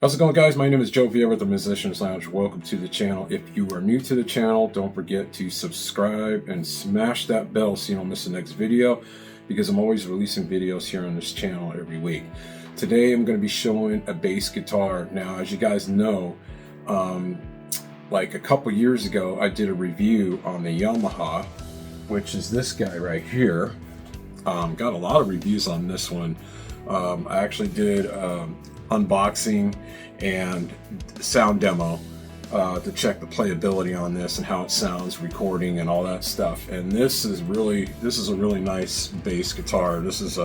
How's it going, guys? My name is Joe Villa with the Musician's Lounge. Welcome to the channel. If you are new to the channel, don't forget to subscribe and smash that bell so you don't miss the next video, because I'm always releasing videos here on this channel every week. Today I'm going to be showing a bass guitar. Now, as you guys know, like a couple years ago, I did a review on the Yamaha, which is this guy right here. Got a lot of reviews on this one. I actually did unboxing and sound demo to check the playability on this and how it sounds, recording and all that stuff. And this is a really nice bass guitar. This is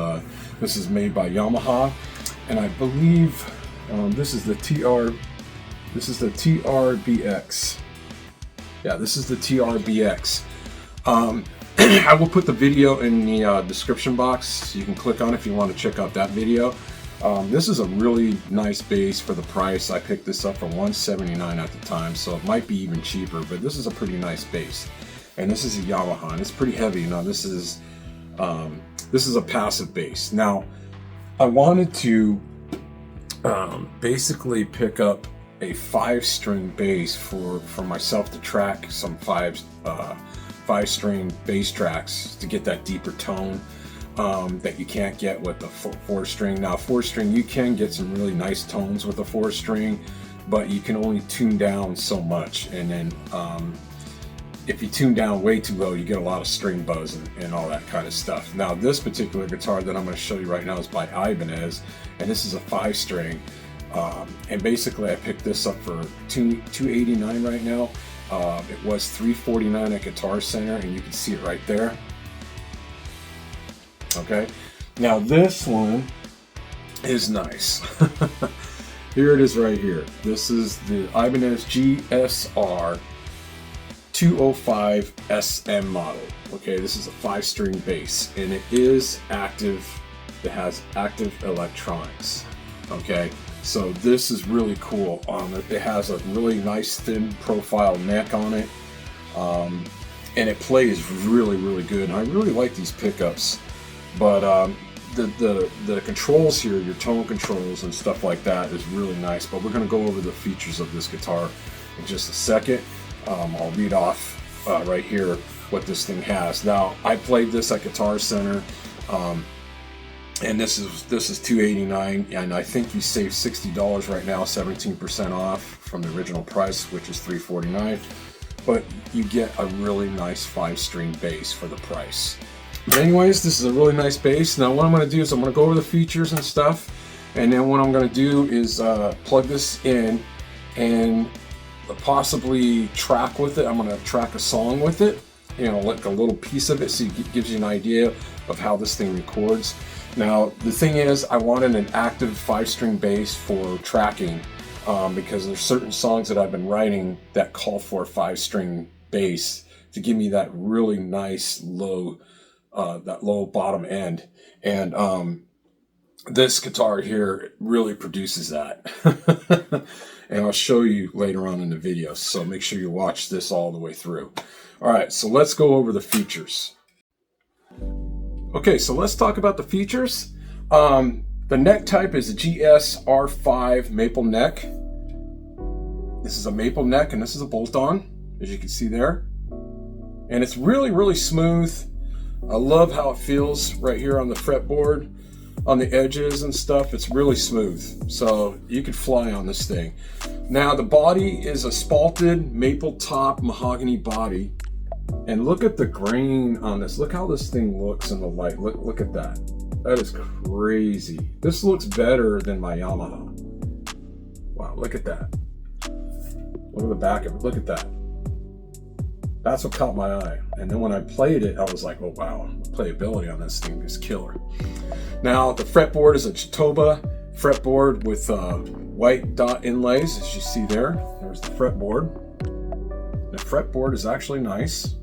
made by Yamaha, and I believe this is the TRBX. Yeah, this is the TRBX. I will put the video in the description box, so you can click on it if you want to check out that video. This is a really nice bass for the price. I picked this up for $179 at the time, so it might be even cheaper, but this is a pretty nice bass. And this is a Yamaha, and it's pretty heavy. Now this is a passive bass. Now I wanted to basically pick up a 5-string bass for myself to track some 5-string bass tracks to get that deeper tone that you can't get with the 4-string. Now 4-string, you can get some really nice tones with a 4-string, but you can only tune down so much, and then if you tune down way too low, you get a lot of string buzz and all that kind of stuff. Now this particular guitar that I'm going to show you right now is by Ibanez, and this is a 5-string, and basically I picked this up for $289 right now. It was $349 at Guitar Center, and you can see it right there. Okay, now this one is nice. Here it is right here. This is the Ibanez GSR205SM model. Okay, this is a 5-string bass, and it is active. It has active electronics. Okay, so this is really cool. It has a really nice thin profile neck on it, and it plays really good. And I really like these pickups. But the controls here, your tone controls and stuff like that, is really nice. But we're going to go over the features of this guitar in just a second. I'll read off right here what this thing has. Now, I played this at Guitar Center, and this is $289, and I think you save $60 right now, 17% off from the original price, which is $349. But you get a really nice 5-string bass for the price. But anyways, this is a really nice bass. Now what I'm going to do is I'm going to go over the features and stuff, and then what I'm going to do is plug this in and possibly track with it. I'm going to track a song with it, you know, like a little piece of it, so it gives you an idea of how this thing records. Now the thing is, I wanted an active 5-string bass for tracking, because there's certain songs that I've been writing that call for a 5-string bass to give me that really nice low bottom end, and this guitar here really produces that. And I'll show you later on in the video, so make sure you watch this all the way through. Alright, so let's go over the features. Okay, so let's talk about the features. The neck type is a GSR5 maple neck. This is a maple neck, and this is a bolt-on, as you can see there, and it's really smooth. I love how it feels right here on the fretboard, on the edges and stuff. It's really smooth, so you could fly on this thing. Now the body is a spalted maple top mahogany body, and look at the grain on this. Look how this thing looks in the light. Look at that. That is crazy. This looks better than my Yamaha. Wow, look at that. Look at the back of it. Look at that. That's what caught my eye. And then when I played it, I was like, oh wow, the playability on this thing is killer. Now the fretboard is a Chitoba fretboard with white dot inlays, as you see there. There's the fretboard. The fretboard is actually nice.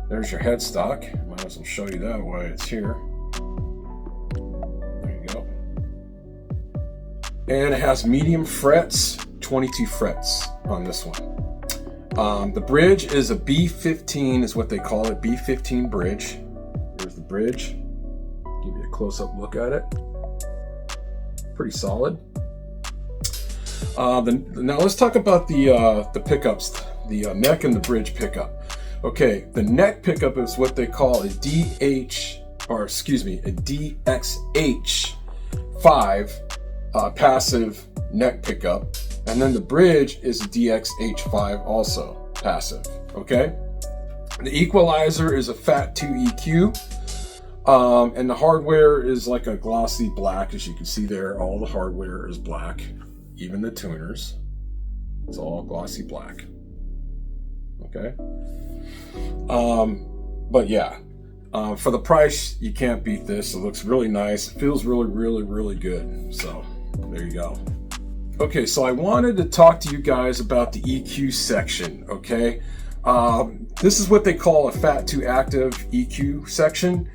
There's your headstock. Might as well show you that while it's here. There you go. And it has medium frets, 22 frets on this one. The bridge is a B15, is what they call it, B15 bridge. Here's the bridge. Give you a close-up look at it. Pretty solid. Now let's talk about the pickups, the neck and the bridge pickup. Okay, the neck pickup is what they call a DXH5 passive neck pickup, and then the bridge is a DXH5 also passive. Okay, the equalizer is a Phat II EQ, and the hardware is like a glossy black, as you can see there. All the hardware is black, even the tuners. It's all glossy black. Okay. But yeah, for the price, you can't beat this. It looks really nice. It feels really, really, really good. So there you go. Okay, so I wanted to talk to you guys about the EQ section. Okay, this is what they call a Phat II active EQ section,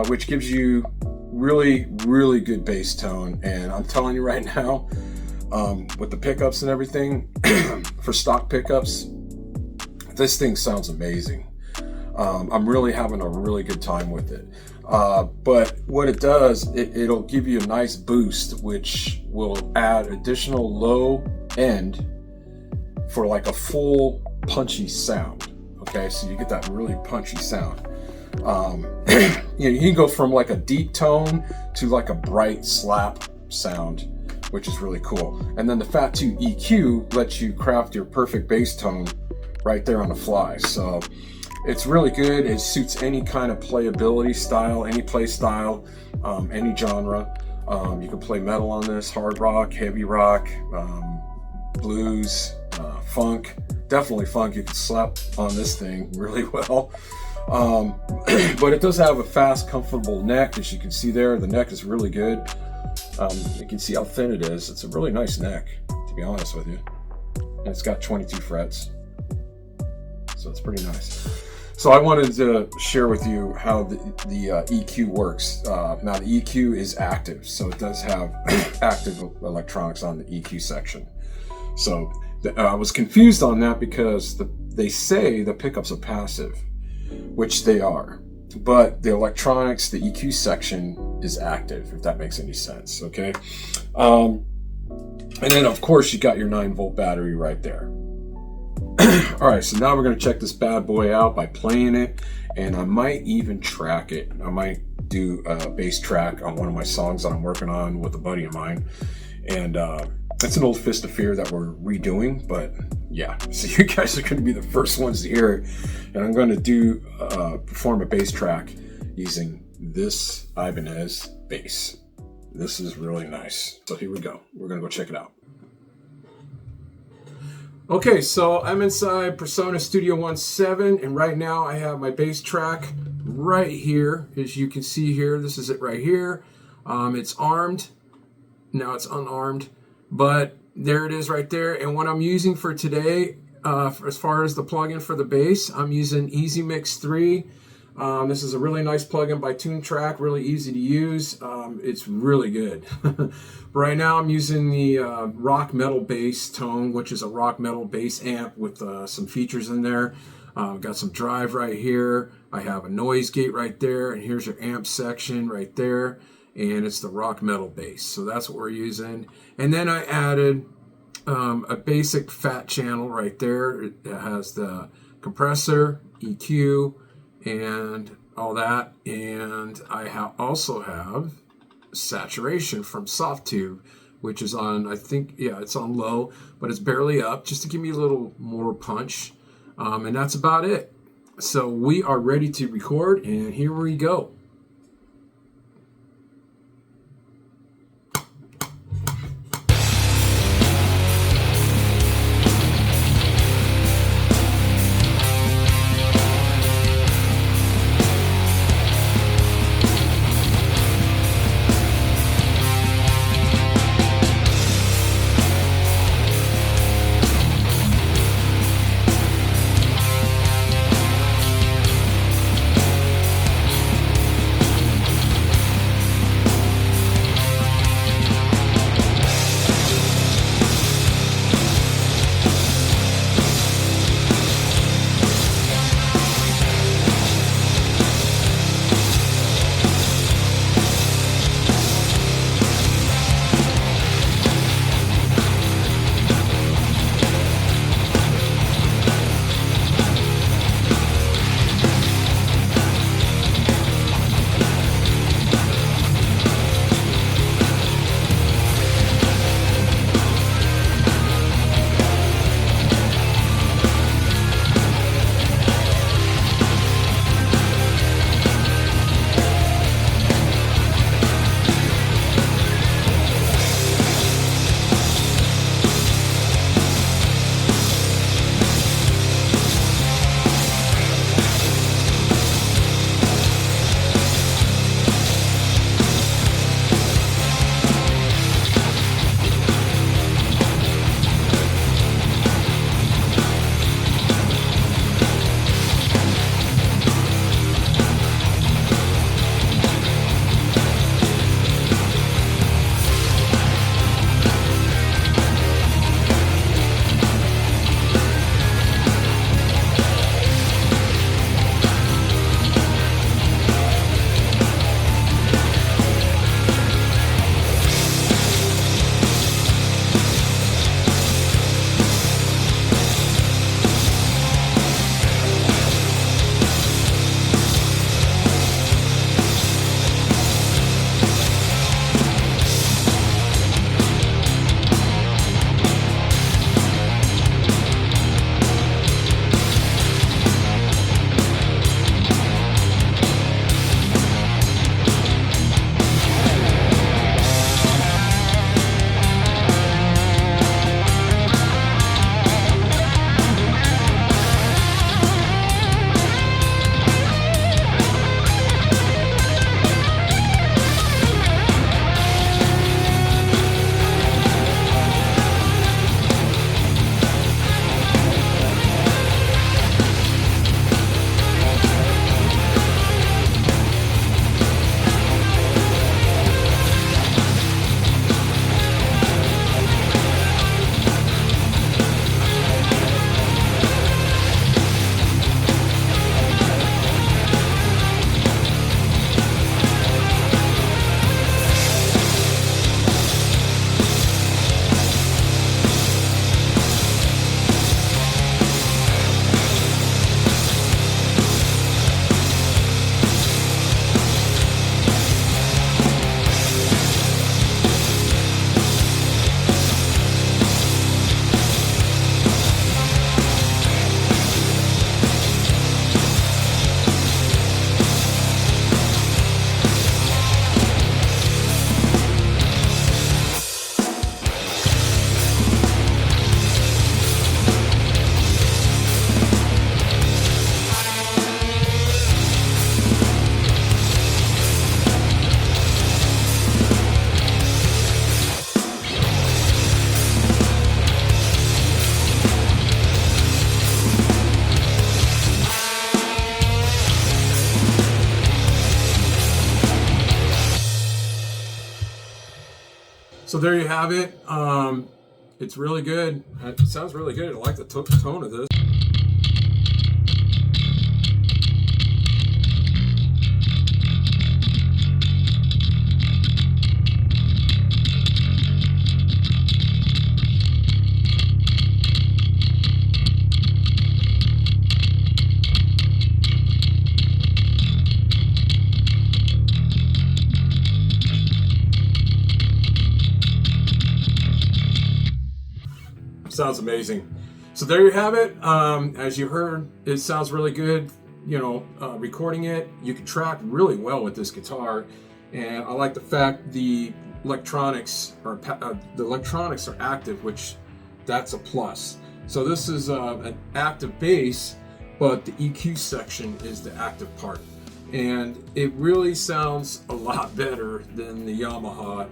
which gives you really, really good bass tone. And I'm telling you right now, with the pickups and everything, for stock pickups, this thing sounds amazing. I'm really having a really good time with it. But what it does, it'll give you a nice boost, which will add additional low end for like a full punchy sound. Okay, so you get that really punchy sound. You can go from like a deep tone to like a bright slap sound, which is really cool. And then the Phat II EQ lets you craft your perfect bass tone right there on the fly. So it's really good. It suits any kind of playability style, any play style, any genre. You can play metal on this, hard rock, heavy rock, blues, funk. Definitely funk. You can slap on this thing really well. But it does have a fast, comfortable neck. As you can see there, the neck is really good. You can see how thin it is. It's a really nice neck, to be honest with you. And it's got 22 frets. So it's pretty nice. So I wanted to share with you how the EQ works. Now the EQ is active, so it does have active electronics on the EQ section. So I was confused on that because they say the pickups are passive, which they are. But the electronics, the EQ section is active, if that makes any sense, okay? And then of course you got your 9-volt battery right there. All right, so now we're going to check this bad boy out by playing it, and I might even track it. I might do a bass track on one of my songs that I'm working on with a buddy of mine, and it's an old Fist of Fear that we're redoing. But yeah, so you guys are going to be the first ones to hear it, and I'm going to perform a bass track using this Ibanez bass. This is really nice. So here we go. We're going to go check it out. Okay, so I'm inside Persona Studio 17, and right now I have my bass track right here. As you can see here, this is it right here. It's armed. Now it's unarmed, but there it is right there. And what I'm using for today, as far as the plugin for the bass, I'm using Easy Mix 3. This is a really nice plugin by TuneTrack, really easy to use. It's really good. Right now I'm using the rock metal bass tone, which is a rock metal bass amp with some features in there. Got some drive right here. I have a noise gate right there, and here's your amp section right there, and it's the rock metal bass. So that's what we're using. And then I added a basic fat channel right there. It has the compressor, EQ, and all that. And I also have saturation from Soft2, which is on, I think, yeah, it's on low, but it's barely up, just to give me a little more punch. And that's about it. So we are ready to record, and here we go. So there you have it. It's really good. It sounds really good. I like the tone of this. Sounds amazing. So there you have it. As you heard, it sounds really good. You know, recording it, you can track really well with this guitar, and I like the fact the electronics are active, which that's a plus. So this is an active bass, but the EQ section is the active part, and it really sounds a lot better than the Yamaha.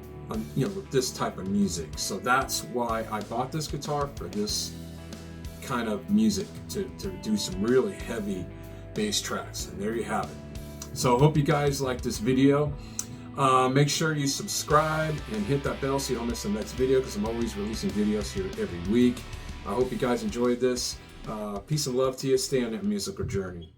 You know, with this type of music. So that's why I bought this guitar, for this kind of music, to do some really heavy bass tracks. And there you have it. So I hope you guys like this video. Make sure you subscribe and hit that bell so you don't miss the next video, because I'm always releasing videos here every week. I hope you guys enjoyed this. Peace and love to you. Stay on that musical journey.